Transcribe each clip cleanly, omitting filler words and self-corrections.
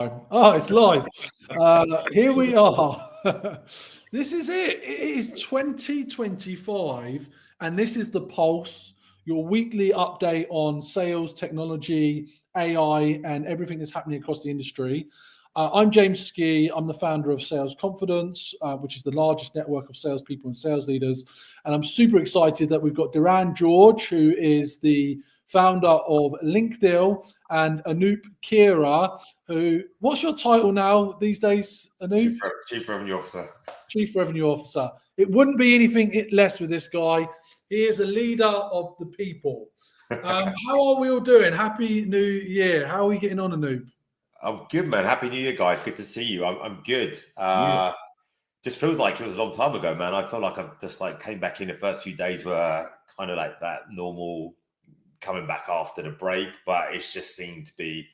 Oh, it's live. Here we are. This is it. It is 2025, and this is the Pulse, your weekly update on sales, technology, AI, and everything that's happening across the industry. I'm James Ski. I'm the founder of Sales Confidence, which is the largest network of salespeople and sales leaders. And I'm super excited that we've got Diran George, who is the founder of LinkDeal, and Anup Khera, who, what's your title now these days, Anup? Chief Revenue Officer. Chief Revenue Officer. It wouldn't be anything less with this guy. He is a leader of the people. How are we all doing? Happy New Year. How are we getting on, Anup? I'm good, man. Happy New Year, guys. Good to see you. I'm good. Just feels like it was a long time ago, man. I feel like I've just came back in. The first few days were kind of like that normal coming back after the break, but it's just seemed to be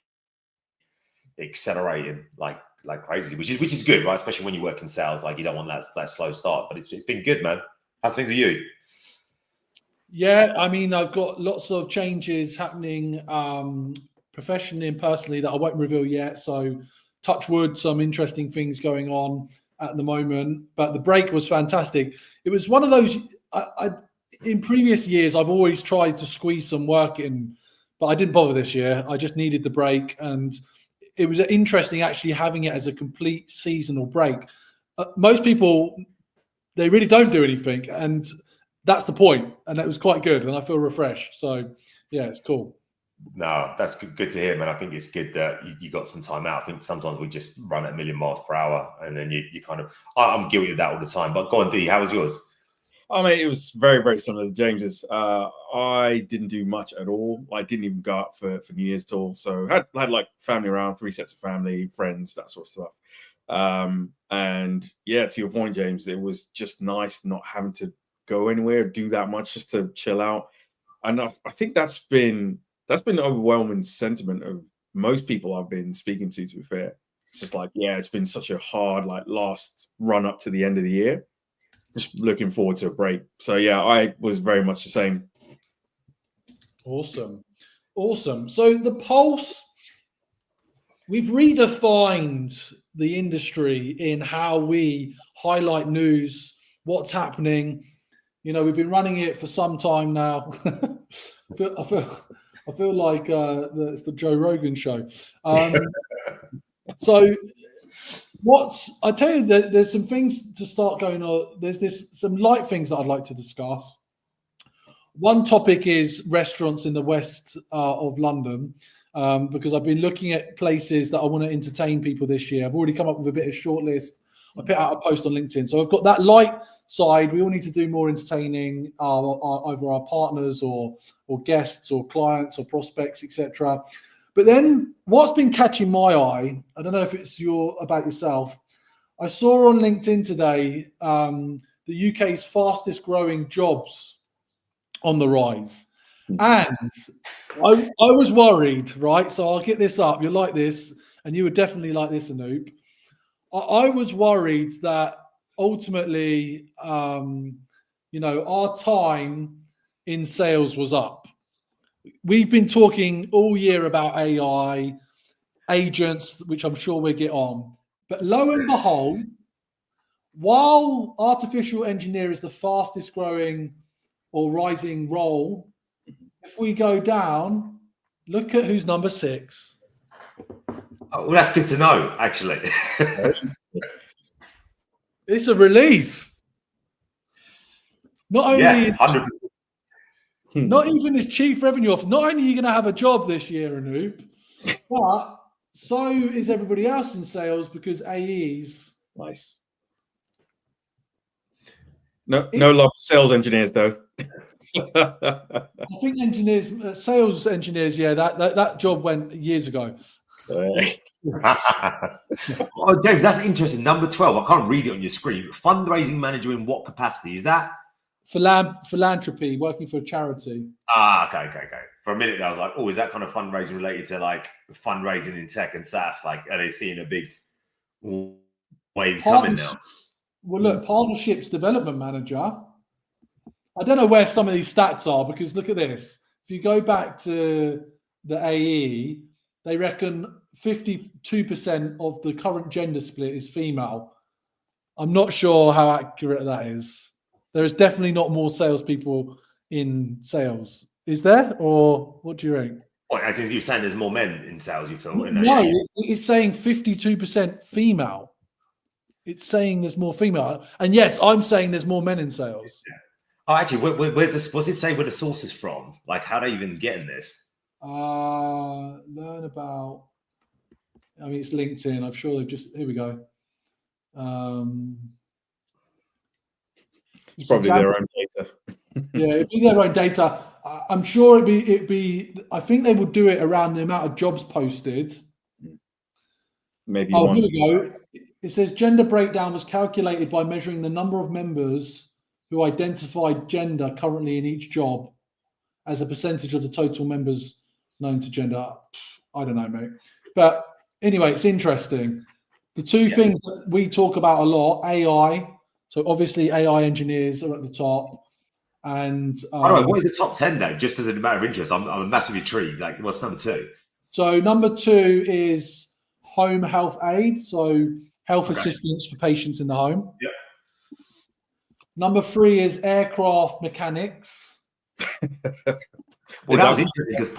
accelerating like crazy, which is good, right? Especially when you work in sales, you don't want that slow start. But it's been good, man. How's things with you? Yeah, I mean, I've got lots of changes happening professionally and personally that I won't reveal yet. So touch wood, some interesting things going on at the moment. But the break was fantastic. It was one of those, in previous years, I've always tried to squeeze some work in, but I didn't bother this year. I just needed the break. And it was interesting actually having it as a complete seasonal break. Most people, they really don't do anything. And that's the point. And that was quite good. And I feel refreshed. So yeah, it's cool. No, that's good to hear, man. I think it's good that you got some time out. I think sometimes we just run at 1,000,000 miles per hour, and then you kind of, I'm guilty of that all the time. But go on, D, how was yours? I mean, it was very, very similar to James's. I didn't do much at all. I didn't even go out for New Year's at all. So had like family around, 3 sets of family, friends, that sort of stuff. And yeah, to your point, James, it was just nice not having to go anywhere, do that much, just to chill out. And I think that's been the overwhelming sentiment of most people I've been speaking to be fair. It's just it's been such a hard, last run up to the end of the year. Just looking forward to a break. So yeah, I was very much the same. Awesome. So the Pulse, we've redefined the industry in how we highlight news, what's happening. You know, we've been running it for some time now. I feel like it's the Joe Rogan show. So I tell you that there's some things to start going on. There's some light things that I'd like to discuss. One topic is restaurants in the west of London, because I've been looking at places that I want to entertain people this year. I've already come up with a bit of shortlist. I put out a post on LinkedIn. So I've got that light side. We all need to do more entertaining either our partners or guests or clients or prospects, etc. But then what's been catching my eye, I don't know if it's about yourself. I saw on LinkedIn today the UK's fastest growing jobs on the rise. And I was worried, right? So I'll get this up. You're like this, and you were definitely like this, Anup. I was worried that ultimately, our time in sales was up. We've been talking all year about AI, agents, which I'm sure we'll get on. But lo and behold, while artificial engineer is the fastest growing or rising role, if we go down, look at who's number 6. Well, that's good to know, actually. It's a relief. Not only not even as chief revenue officer, not only are you going to have a job this year, Anup, but so is everybody else in sales because AEs. Nice. No love for sales engineers, though. I think sales engineers, yeah, that job went years ago. Oh, James, that's interesting. Number 12. I can't read it on your screen. Fundraising manager in what capacity is that? Philanthropy, working for a charity. Okay. For a minute, I was like, oh, is that kind of fundraising related to fundraising in tech and SaaS? Are they seeing a big wave coming now? Well, look, partnerships development manager. I don't know where some of these stats are because look at this. If you go back to the AE, they reckon 52% of the current gender split is female. I'm not sure how accurate that is. There is definitely not more salespeople in sales. Is there? Or what do you think? What, as in you're saying there's more men in sales, you feel? No, it's saying 52% female. It's saying there's more female. And yes, I'm saying there's more men in sales. Yeah. Oh, actually, where's this? What's it say where the source is from? Like, how do they even get in this? Learn about. I mean, it's LinkedIn. I'm sure they've just. Here we go. It's probably their own data. Yeah, it'd be their own data. I'm sure it'd be. I think they would do it around the amount of jobs posted. Maybe. Oh, here we go. It says gender breakdown was calculated by measuring the number of members who identified gender currently in each job as a percentage of the total members known to gender. I don't know, mate. But anyway, it's interesting. The two things that we talk about a lot, AI. So obviously AI engineers are at the top. And what is the top 10 though? Just as a matter of interest, I'm massively intrigued. Like, what's number 2? So number 2 is home health aid. So health assistance for patients in the home. Yeah. Number 3 is aircraft mechanics. Well, that was interesting because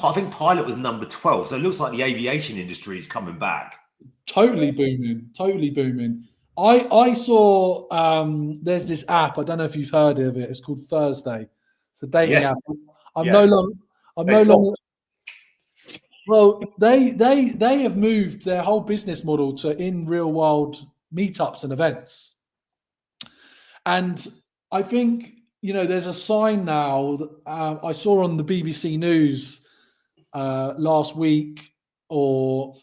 I think pilot was number 12. So it looks like the aviation industry is coming back. Totally booming. Totally booming. I saw there's this app. I don't know if you've heard of it. It's called Thursday. It's a dating app. I'm no longer. Well, they have moved their whole business model to in real world meetups and events, and I think there's a sign now that I saw on the BBC News last week, or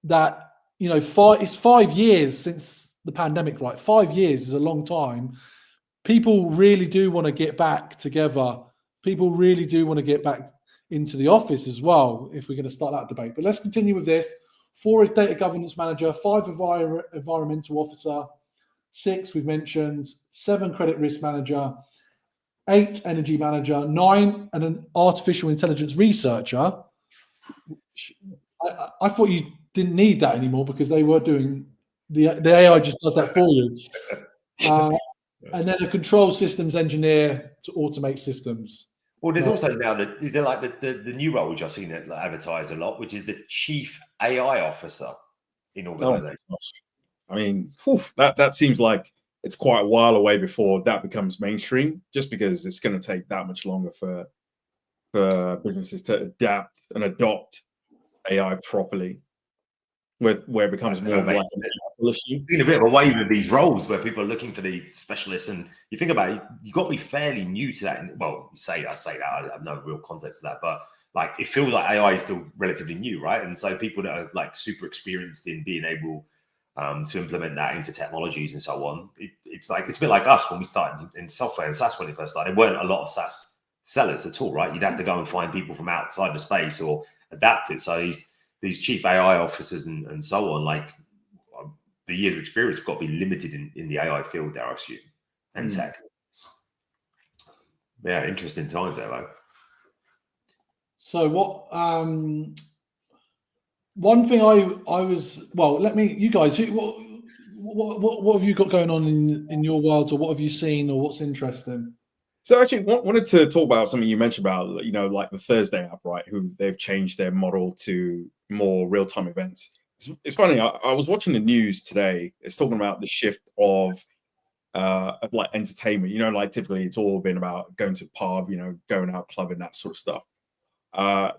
that it's 5 years since the pandemic, right? 5 years is a long time. People really do want to get back together. People really do want to get back into the office as well, if we're going to start that debate. But let's continue with this. 4 is data governance manager, 5 environmental officer, 6 we've mentioned, 7 credit risk manager, 8 energy manager, 9 and an artificial intelligence researcher. I thought you didn't need that anymore because they were doing the AI just does that for you. And then a control systems engineer to automate systems. Well, there's also now the new role which I've seen it advertised a lot, which is the chief AI officer in organizations. I mean, that seems like it's quite a while away before that becomes mainstream, just because it's going to take that much longer for businesses to adapt and adopt AI properly, where it becomes more like an issue. Seen a bit of a wave of these roles where people are looking for the specialists, and you think about it, you've got to be fairly new to that. Well, I say that I have no real context to that, but like it feels like AI is still relatively new, right? And so people that are like super experienced in being able to implement that into technologies and so on, it's a bit like us when we started in software and SaaS when it first started. There weren't a lot of SaaS sellers at all, right? You'd have to go and find people from outside the space or adapt it. So these chief AI officers and so on, like the years of experience have got to be limited in the AI field there, I assume, and tech. Yeah, interesting times there, though. So what? One thing you guys, what have you got going on in your world, or what have you seen, or what's interesting? So actually, wanted to talk about something you mentioned about, like the Thursday app, right? Who they've changed their model to more real-time events. It's funny. I was watching the news today. It's talking about the shift of like entertainment. Like typically it's all been about going to the pub, going out clubbing, that sort of stuff.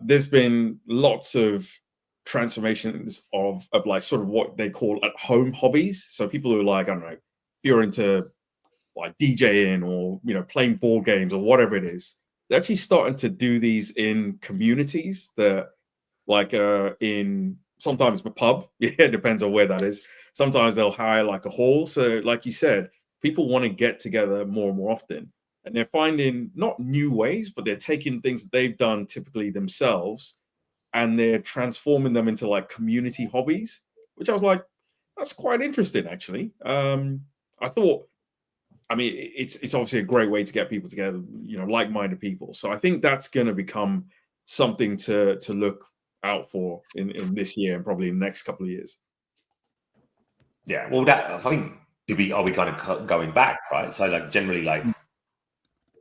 There's been lots of transformations of like sort of what they call at home hobbies. So people who are like, I don't know, if you're into like DJing or playing board games or whatever it is, they're actually starting to do these in communities that like in sometimes a pub. Yeah, it depends on where that is. Sometimes they'll hire like a hall. So like you said, people want to get together more and more often, and they're finding not new ways, but they're taking things that they've done typically themselves and they're transforming them into like community hobbies, which I was like, that's quite interesting actually. I thought, I mean, it's obviously a great way to get people together, like-minded people. So I think that's going to become something to look out for in this year and probably in the next couple of years? Yeah, well, that I think are we kind of going back, right? So like generally, like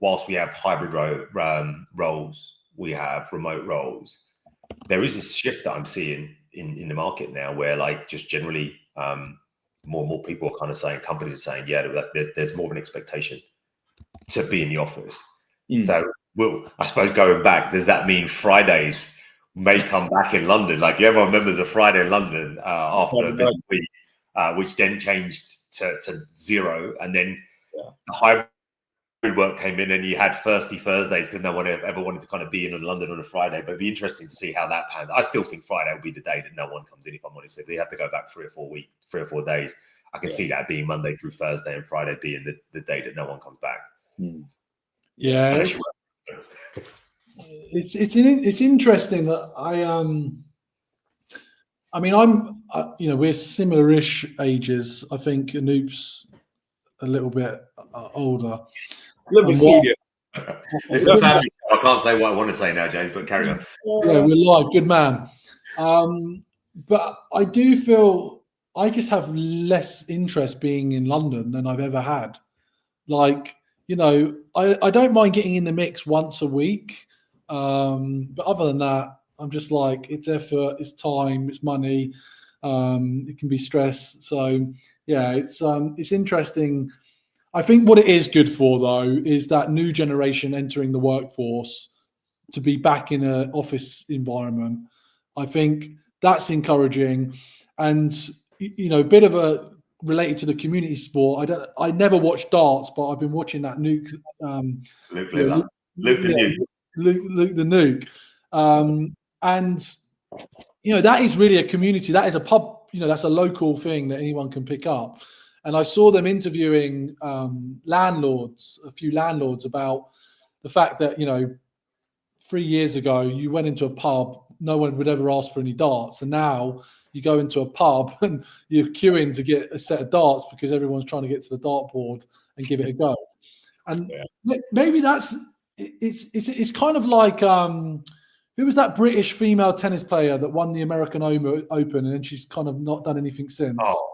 whilst we have hybrid roles, we have remote roles. There is this shift that I'm seeing in the market now, where like just generally, more and more people are kind of saying, companies are saying, yeah, there's more of an expectation to be in the office. So, well, I suppose going back, does that mean Fridays may come back in London? Like everyone remembers a Friday in London after a busy week, which then changed to 0, and then the hybrid work came in, and you had Thirsty Thursdays because no one ever wanted to kind of be in London on a Friday. But it'd be interesting to see how that pans. I still think Friday will be the day that no one comes in. If I'm honest, if they have to go back 3 or 4 days, I can see that being Monday through Thursday, and Friday being the day that no one comes back. Yeah, it's interesting that I mean, we're similar-ish ages. I think Anup's a little bit older. A little bit senior. It's a family. I can't say what I want to say now, James, but carry on. Yeah, we're live. Good man. But I do feel I just have less interest being in London than I've ever had. Like, I don't mind getting in the mix once a week. But other than that, I'm just like, it's effort, it's time, it's money. It can be stress. So yeah, it's interesting. I think what it is good for, though, is that new generation entering the workforce to be back in an office environment. I think that's encouraging. And, a bit of a related to the community sport. I never watched darts, but I've been watching that Nuke. Luke the Nuke. And, that is really a community. That is a pub, that's a local thing that anyone can pick up. And I saw them interviewing a few landlords about the fact that, 3 years ago, you went into a pub, no one would ever ask for any darts. And now you go into a pub and you're queuing to get a set of darts because everyone's trying to get to the dartboard and give it a go. And maybe it's kind of like, who was that British female tennis player that won the American Open and then she's kind of not done anything since? Oh,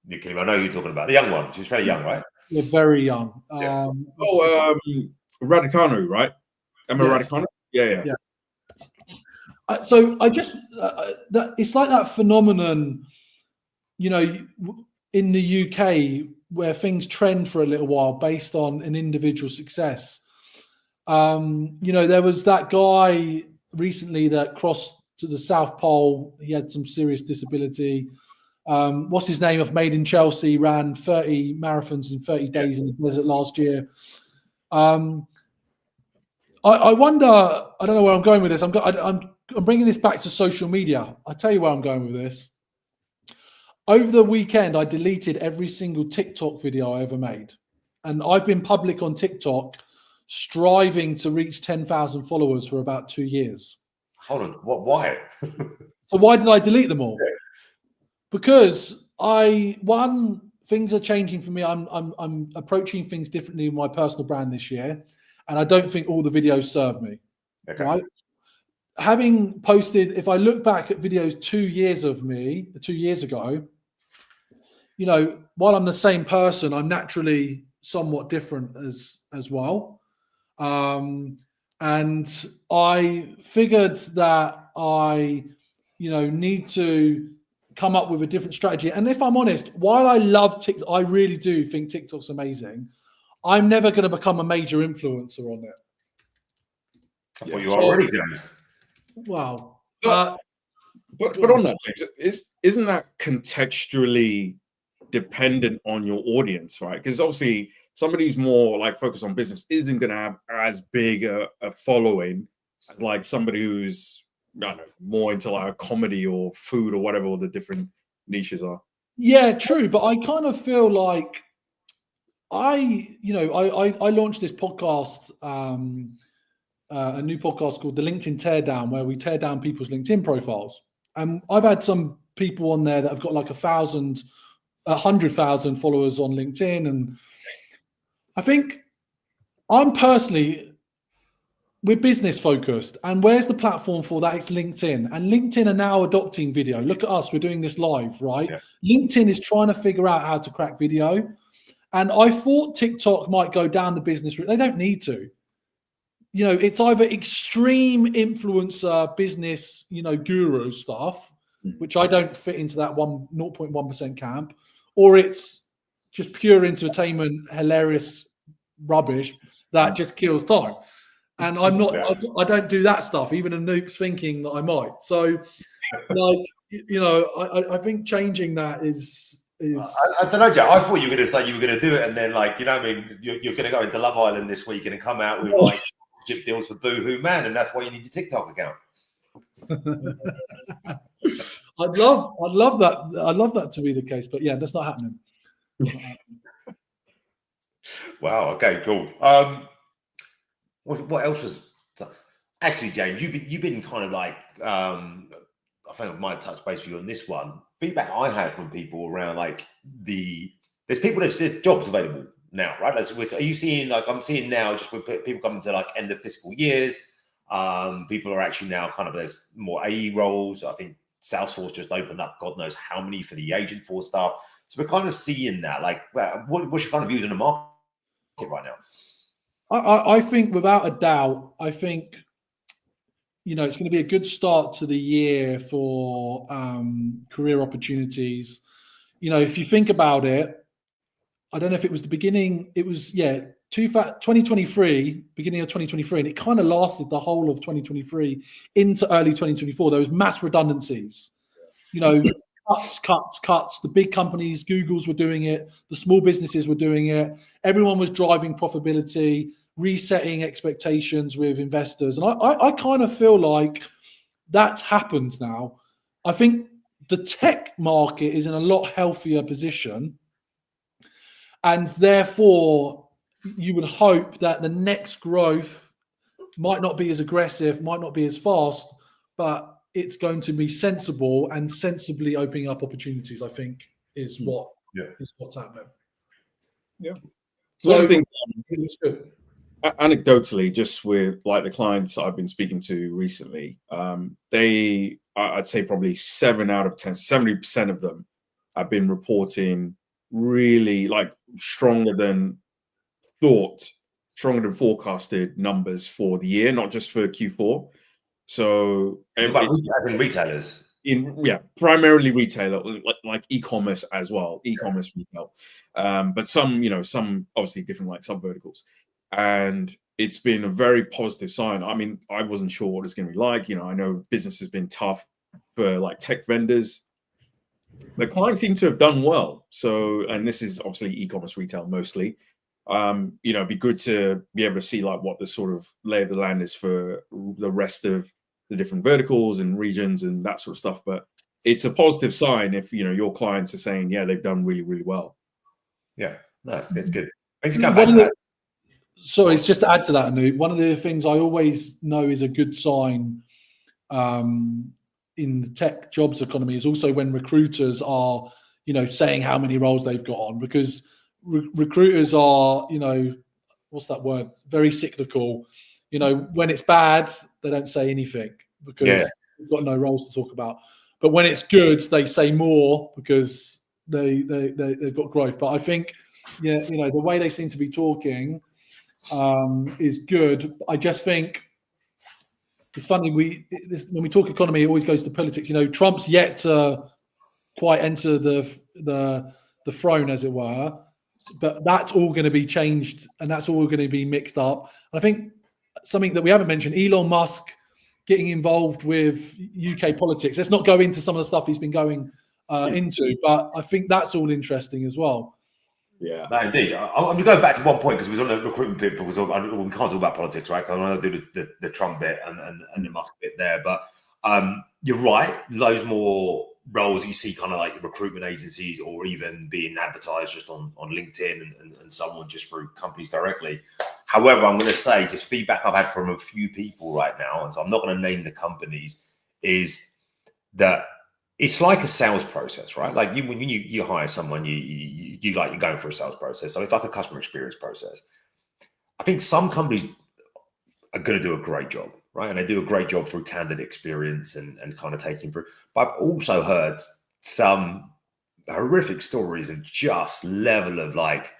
you're kidding me. I know who you're talking about. The young one. She's very young, right? Yeah, very young. Raducanu, right? Emma Raducanu? Yeah. So I just it's like that phenomenon, in the UK where things trend for a little while based on an individual success. There was that guy recently that crossed to the South Pole. He had some serious disability. What's his name of Made in Chelsea, ran 30 marathons in 30 days in the desert last year. I wonder, I don't know where I'm going with this. I'm bringing this back to social media. I'll tell you where I'm going with this. Over the weekend, I deleted every single TikTok video I ever made. And I've been public on TikTok, striving to reach 10,000 followers for about 2 years. Hold on, why? So why did I delete them all? Because things are changing for me. I'm approaching things differently in my personal brand this year. And I don't think all the videos serve me. Okay. Right? Having posted, if I look back at videos 2 years ago, while I'm the same person, I'm naturally somewhat different as well. And I figured that I, need to come up with a different strategy. And if I'm honest, while I love TikTok, I really do think TikTok's amazing. I'm never going to become a major influencer on it. I thought you already, James. Wow. But on that, James, isn't that contextually dependent on your audience, right? Because obviously somebody who's more like focused on business isn't going to have as big a following as like somebody who's, I don't know, more into like a comedy or food or whatever all the different niches are. Yeah, true. But I kind of feel like I launched this podcast, a new podcast called The LinkedIn Teardown, where we tear down people's LinkedIn profiles. And I've had some people on there that have got like 100,000 followers on LinkedIn. And I think I'm personally, we're business focused, and where's the platform for that? It's LinkedIn, and LinkedIn are now adopting video. Look at us, we're doing this live, right? Yeah. LinkedIn is trying to figure out how to crack video, and I thought TikTok might go down the business route. They don't need to. You know, it's either extreme influencer business, you know, guru stuff, which I don't fit into that 0.1% camp, or it's just pure entertainment, hilarious rubbish that just kills time. And I'm not, I don't do that stuff. Even Anup's thinking that I might. So, like, you know, I think changing that is. I don't know, Joe. I thought you were going to say you were going to do it, and then, like, you know, what I mean, you're going to go into Love Island this week and come out with like deals for Boohoo Man, and that's why you need your TikTok account. I'd love that. I'd love that to be the case, but yeah, that's not happening. Wow. Okay. Cool. What else was actually, James? You've been kind of like I think I might touch base with you on this one. Feedback I had from people around like there's jobs available now, right? Are you seeing, like, I'm seeing now just with people coming to like end of fiscal years, people are actually now kind of, there's more AE roles. I think Salesforce just opened up God knows how many for the agent force staff. So we're kind of seeing that. Like, what's your kind of views on the market right now? I think without a doubt, I think, you know, it's going to be a good start to the year for career opportunities. You know, if you think about it, I don't know if it was the beginning, it was, 2023, beginning of 2023, and it kind of lasted the whole of 2023 into early 2024. There was mass redundancies, you know, cuts. The big companies, Googles were doing it. The small businesses were doing it. Everyone was driving profitability, resetting expectations with investors. And I kind of feel like that's happened now. I think the tech market is in a lot healthier position. And therefore, you would hope that the next growth might not be as aggressive, might not be as fast, but it's going to be sensible and sensibly opening up opportunities, I think, is what's happening. Yeah. So it looks good. Anecdotally, just with like the clients I've been speaking to recently, I'd say probably 7 out of 10, 70% of them have been reporting really like stronger than forecasted numbers for the year, not just for Q4. So retailers, primarily retailer, like e-commerce as well, e-commerce retail, but some obviously different like sub verticals, and it's been a very positive sign. I mean, I wasn't sure what it's going to be like. You know, I know business has been tough for like tech vendors. The clients seem to have done well. So, and this is obviously e-commerce retail mostly. It'd be good to be able to see like what the sort of lay of the land is for the rest of the different verticals and regions and that sort of stuff. But it's a positive sign if, you know, your clients are saying, yeah, they've done really, really well. Yeah, nice. It's good. Thanks for coming back to that. Sorry, it's just to add to that, Anup. One of the things I always know is a good sign in the tech jobs economy is also when recruiters are, you know, saying how many roles they've got on, because recruiters are, you know, what's that word? Very cyclical. You know, when it's bad, they don't say anything because they've got no roles to talk about. But when it's good, they say more because they've got growth. But I think, you know, the way they seem to be talking is good. I just think it's funny. When we talk economy, it always goes to politics. You know, Trump's yet to quite enter the throne, as it were, but that's all going to be changed, and that's all going to be mixed up. And I think something that we haven't mentioned, Elon Musk getting involved with UK politics. Let's not go into some of the stuff he's been going into, but I think that's all interesting as well. Yeah, no, indeed. I'm going to go back to one point because it was on the recruitment bit, because we can't talk about politics, right? Because I want to do the Trump bit and the Musk bit there. But you're right. Loads more roles you see kind of like recruitment agencies or even being advertised just on LinkedIn and someone just through companies directly. However, I'm going to say just feedback I've had from a few people right now, and so I'm not going to name the companies, is that it's like a sales process, right? Like when you hire someone, you're going for a sales process. So it's like a customer experience process. I think some companies are going to do a great job, right? And they do a great job through candidate experience and kind of taking through. But I've also heard some horrific stories of just level of like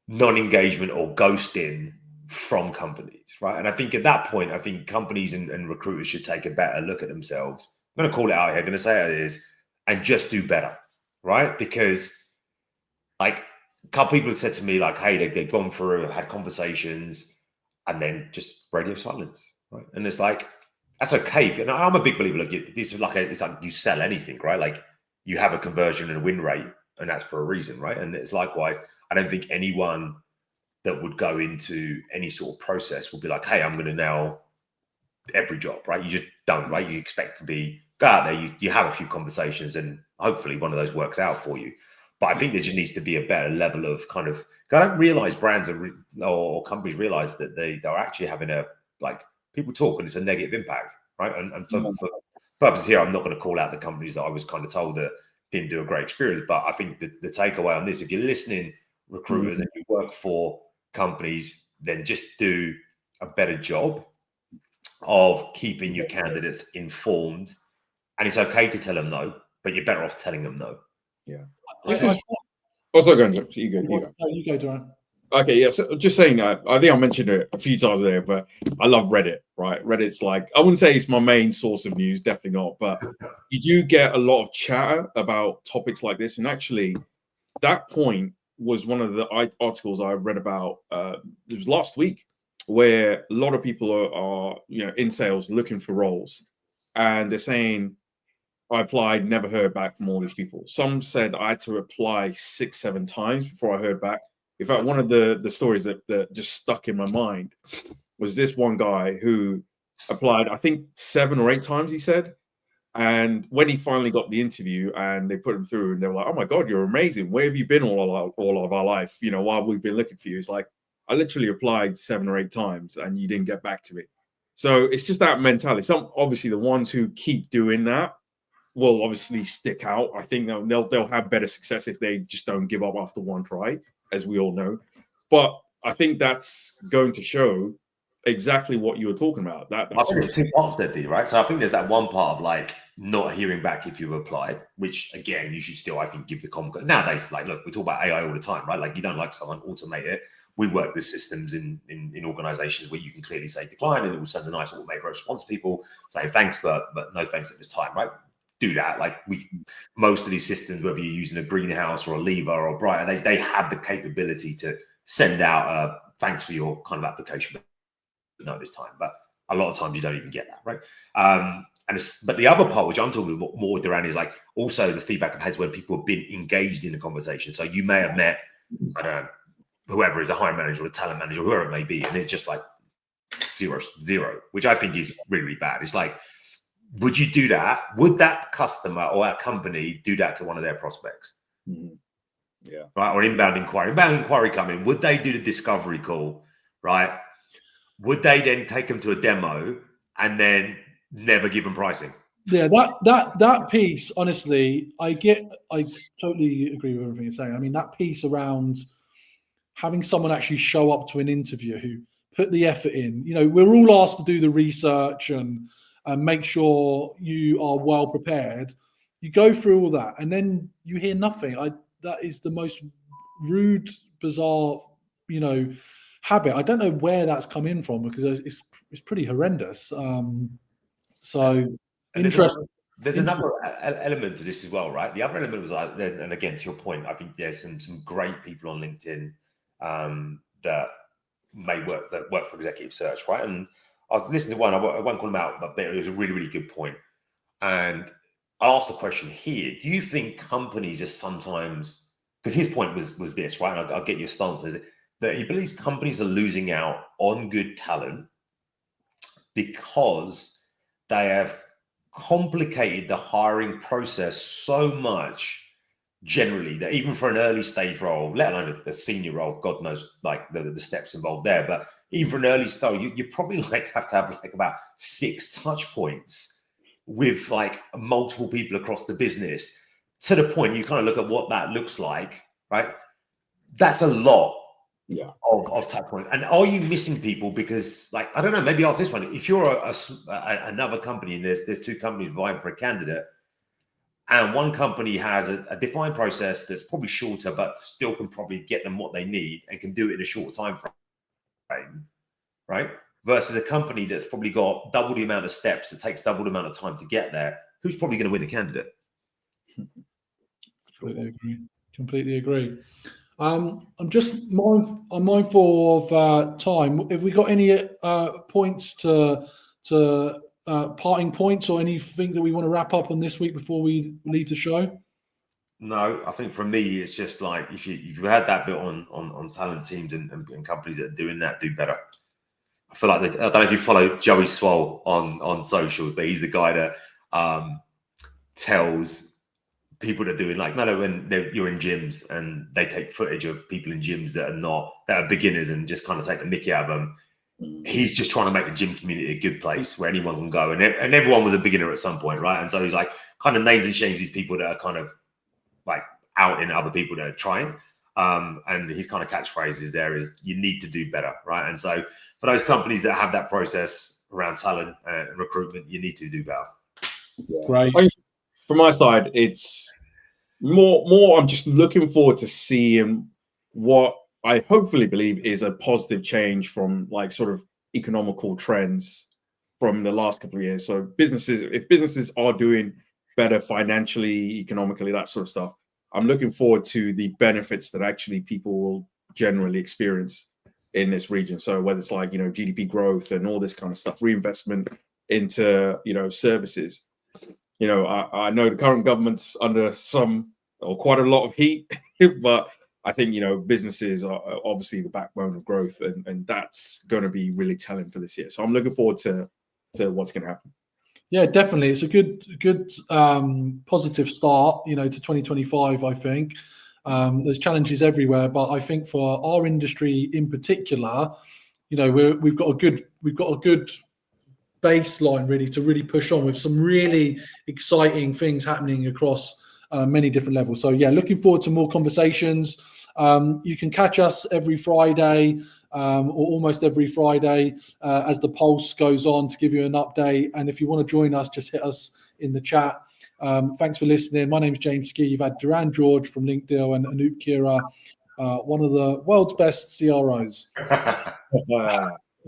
non-engagement or ghosting from companies, right? And I think at that point, I think companies and recruiters should take a better look at themselves. I'm going to call it out here, I'm going to say it is, and just do better, right? Because like a couple people have said to me like, hey, they've gone through, had conversations, and then just radio silence, right? And it's like, that's okay. And I'm a big believer, like this is like, it's like you sell anything, right? Like you have a conversion and a win rate, and that's for a reason, right? And it's likewise, I don't think anyone that would go into any sort of process will be like, hey, I'm going to nail every job, right? You just don't, right? You expect to go out there, you have a few conversations, and hopefully one of those works out for you. But I think there just needs to be a better level of kind of, I don't realize brands or companies realize that they're actually having people talk and it's a negative impact, right? And so for purposes here, I'm not going to call out the companies that I was kind of told that didn't do a great experience. But I think the takeaway on this, if you're listening, recruiters, and you work for companies, then just do a better job of keeping your candidates informed. And it's okay to tell them no, but you're better off telling them no. Yeah. Also, go. You go. You go, Diran. Okay, yeah. So just saying, I think I mentioned it a few times there, but I love Reddit, right? Reddit's like, I wouldn't say it's my main source of news, definitely not, but you do get a lot of chatter about topics like this. And actually, that point was one of the articles I read about, it was last week, where a lot of people are in sales looking for roles. And they're saying, I applied, never heard back from all these people. Some said I had to apply 6-7 times before I heard back. In fact, one of the stories that just stuck in my mind was this one guy who applied, I think 7 or 8 times, he said. And when he finally got the interview and they put him through and they were like, oh my God, you're amazing. Where have you been all of our life? While we've been looking for you. It's like, I literally applied 7 or 8 times and you didn't get back to me. So it's just that mentality. Obviously the ones who keep doing that will obviously stick out. I think they'll have better success if they just don't give up after one try, as we all know. But I think that's going to show exactly what you were talking about. I think there's 2 parts there, D, right? So I think there's that one part of like not hearing back if you've applied, which again, you should still, I think, give the confidence. Nowadays, like, look, we talk about AI all the time, right? Like you don't like someone, automate it. We work with systems in organizations where you can clearly say decline and it will send a nice automated response to people, say thanks, but no thanks at this time, right? Do that. Like most of these systems, whether you're using a greenhouse or a lever or a brighter, they have the capability to send out a thanks for your kind of application, but not this time. But a lot of times you don't even get that, right? But the other part, which I'm talking more with Diran, is like also the feedback I've had when people have been engaged in the conversation. So you may have met, I don't know, whoever is a hiring manager or a talent manager, whoever it may be, and it's just like 0, which I think is really, really bad. It's like, would you do that? Would that customer or that company do that to one of their prospects? Mm-hmm. Yeah. Right. Or inbound inquiry come in. Would they do the discovery call? Right. Would they then take them to a demo and then never give them pricing? Yeah, that piece, honestly, I totally agree with everything you're saying. I mean, that piece around having someone actually show up to an interview, put the effort in. We're all asked to do the research and make sure you are well prepared. You go through all that and then you hear nothing. That is the most rude, bizarre, habit. I don't know where that's come in from because it's pretty horrendous. Interesting. There's another element to this as well, right? The other element was like, and again, to your point, I think there's some great people on LinkedIn that may work for executive search, right? And I was listening to one, I won't call them out, but it was a really, really good point. And I asked the question here: do you think companies are sometimes, because his point was this, right? And I'll get your stance, is that he believes companies are losing out on good talent because they have complicated the hiring process so much generally that even for an early stage role, let alone a senior role, God knows like the steps involved there, but even for an early stage, you probably have to have like about 6 touch points with like multiple people across the business, to the point you kind of look at what that looks like, right? That's a lot of touch points? And are you missing people because, like, I don't know, maybe ask this one. If you're another company and there's two companies vying for a candidate, and one company has a defined process that's probably shorter, but still can probably get them what they need and can do it in a short time frame, right? Versus a company that's probably got double the amount of steps, it takes double the amount of time to get there, who's probably going to win the candidate? Completely agree. I'm mindful of time. Have we got any points to parting points or anything that we want to wrap up on this week before we leave the show? No, I think for me, it's just like if you had that bit on talent teams and companies that are doing that, do better. I feel like I don't know if you follow Joey Swoll on socials, but he's the guy that tells people that are doing like when you're in gyms and they take footage of people in gyms that are beginners and just kind of take the mickey out of them. He's just trying to make the gym community a good place where anyone can go, and everyone was a beginner at some point, right? And so he's like kind of names and shames these people that are kind of like out in other people that are trying. And his kind of catchphrases there is you need to do better, right? And so for those companies that have that process around talent and recruitment, you need to do better. Great. From my side, it's more I'm just looking forward to seeing what I hopefully believe is a positive change from like sort of economical trends from the last couple of years. So if businesses are doing better financially, economically, that sort of stuff, I'm looking forward to the benefits that actually people will generally experience in this region. So whether it's like, GDP growth and all this kind of stuff, reinvestment into, services. I know the current government's under quite a lot of heat, but I think, businesses are obviously the backbone of growth, and that's going to be really telling for this year. So I'm looking forward to what's going to happen. Yeah, definitely. It's a good positive start, to 2025, I think. There's challenges everywhere, but I think for our industry in particular, we've got a good baseline really to really push on with some really exciting things happening across many different levels. So yeah, looking forward to more conversations. You can catch us every Friday or almost every Friday as the pulse goes on to give you an update. And if you want to join us, just hit us in the chat. Thanks for listening. My name's James Ski. You've had Diran George from LinkDeal and Anup Khera, one of the world's best CROs.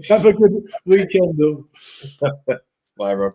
Have a good weekend, though. Bye, bro.